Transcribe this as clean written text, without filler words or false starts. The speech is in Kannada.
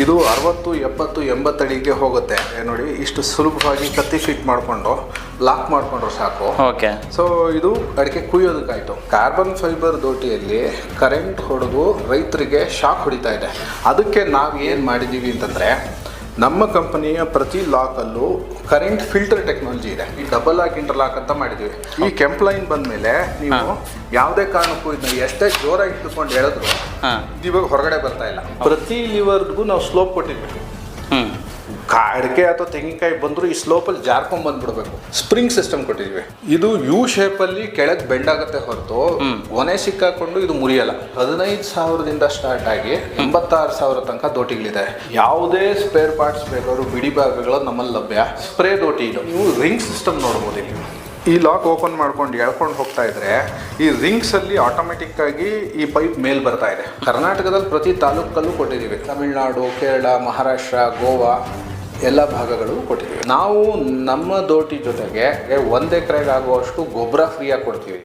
ಇದು 60, 70, 80 ಅಡಿಗೆ ಹೋಗುತ್ತೆ ನೋಡಿ. ಇಷ್ಟು ಸುಲಭವಾಗಿ ಕತ್ತಿ ಫಿಟ್ ಮಾಡಿಕೊಂಡು ಲಾಕ್ ಮಾಡಿಕೊಂಡ್ರೆ ಸಾಕು. ಓಕೆ. ಸೊ ಇದು ಅಡಿಕೆ ಕುಯ್ಯೋದಕ್ಕಾಯ್ತು. ಕಾರ್ಬನ್ ಫೈಬರ್ ದೋಟಿಯಲ್ಲಿ ಕರೆಂಟ್ ಹೊಡೆದು ರೈತರಿಗೆ ಶಾಕ್ ಹೊಡಿತಾ ಇದೆ. ಅದಕ್ಕೆ ನಾವು ಏನು ಮಾಡಿದ್ದೀವಿ ಅಂತಂದರೆ, ನಮ್ಮ ಕಂಪನಿಯ ಪ್ರತಿ ಲಾಕಲ್ಲೂ ಕರೆಂಟ್ ಫಿಲ್ಟರ್ ಟೆಕ್ನಾಲಜಿ ಇದೆ. ಈ ಡಬಲ್ ಲಾಕ್ ಇಂಟರ್ಲಾಕ್ ಅಂತ ಮಾಡಿದ್ದೀವಿ. ಈ ಕೆಂಪ್ ಲೈನ್ ಬಂದಮೇಲೆ ನೀವು ಯಾವುದೇ ಕಾರಣಕ್ಕೂ ಇದನ್ನ ಎಷ್ಟೇ ಜೋರಾಗಿ ಇಟ್ಕೊಂಡು ಹೇಳಿದ್ರು ಇವಾಗ ಹೊರಗಡೆ ಬರ್ತಾ ಇಲ್ಲ. ಪ್ರತಿ ಲಿವರ್ಗೂ ನಾವು ಸ್ಲೋಪ್ ಕೊಟ್ಟಿದ್ವಿ. ಅಡಿಕೆ ಅಥವಾ ತೆಂಗಿನಕಾಯಿ ಬಂದರೂ ಈ ಸ್ಲೋಪಲ್ಲಿ ಜಾರ್ಕೊಂಡ್ ಬಂದ್ಬಿಡ್ಬೇಕು. ಸ್ಪ್ರಿಂಗ್ ಸಿಸ್ಟಮ್ ಕೊಟ್ಟಿದ್ವಿ. ಇದು ಯು ಶೇಪಲ್ಲಿ ಕೆಳಗೆ ಬೆಂಡ್ ಆಗುತ್ತೆ ಹೊರತು ಕೊನೆ ಸಿಕ್ಕಾಕೊಂಡು ಇದು ಮುರಿಯಲ್ಲ. 15,000ದಿಂದ ಸ್ಟಾರ್ಟ್ ಆಗಿ 86,000 ತನಕ ದೋಟಿಗಳಿದೆ. ಯಾವುದೇ ಸ್ಪೇರ್ ಪಾರ್ಟ್ಸ್ ಬೇಕಾದ್ರೂ ಬಿಡಿ ಭಾಗಗಳು ನಮ್ಮಲ್ಲಿ ಲಭ್ಯ. ಸ್ಪ್ರೇ ದೋಟಿ ಇದು. ನೀವು ರಿಂಗ್ ಸಿಸ್ಟಮ್ ನೋಡ್ಬೋದು ಇಲ್ಲಿ. ಈ ಲಾಕ್ ಓಪನ್ ಮಾಡ್ಕೊಂಡು ಎಳ್ಕೊಂಡು ಹೋಗ್ತಾ ಇದ್ರೆ ಈ ರಿಂಗ್ಸ್ ಅಲ್ಲಿ ಆಟೋಮೆಟಿಕ್ ಆಗಿ ಈ ಪೈಪ್ ಮೇಲ್ ಬರ್ತಾ ಇದೆ. ಕರ್ನಾಟಕದಲ್ಲಿ ಪ್ರತಿ ತಾಲೂಕಲ್ಲೂ ಕೊಟ್ಟಿದ್ದೀವಿ. ತಮಿಳುನಾಡು, ಕೇರಳ, ಮಹಾರಾಷ್ಟ್ರ, ಗೋವಾ ಎಲ್ಲ ಭಾಗಗಳು ಕೊಟ್ಟಿದ್ದೀವಿ. ನಾವು ನಮ್ಮ ದೋಟಿ ಜೊತೆಗೆ 1 ಎಕರೆಗೆ ಆಗುವಷ್ಟು ಗೊಬ್ಬರ ಫ್ರೀಯಾಗಿ ಕೊಡ್ತೀವಿ.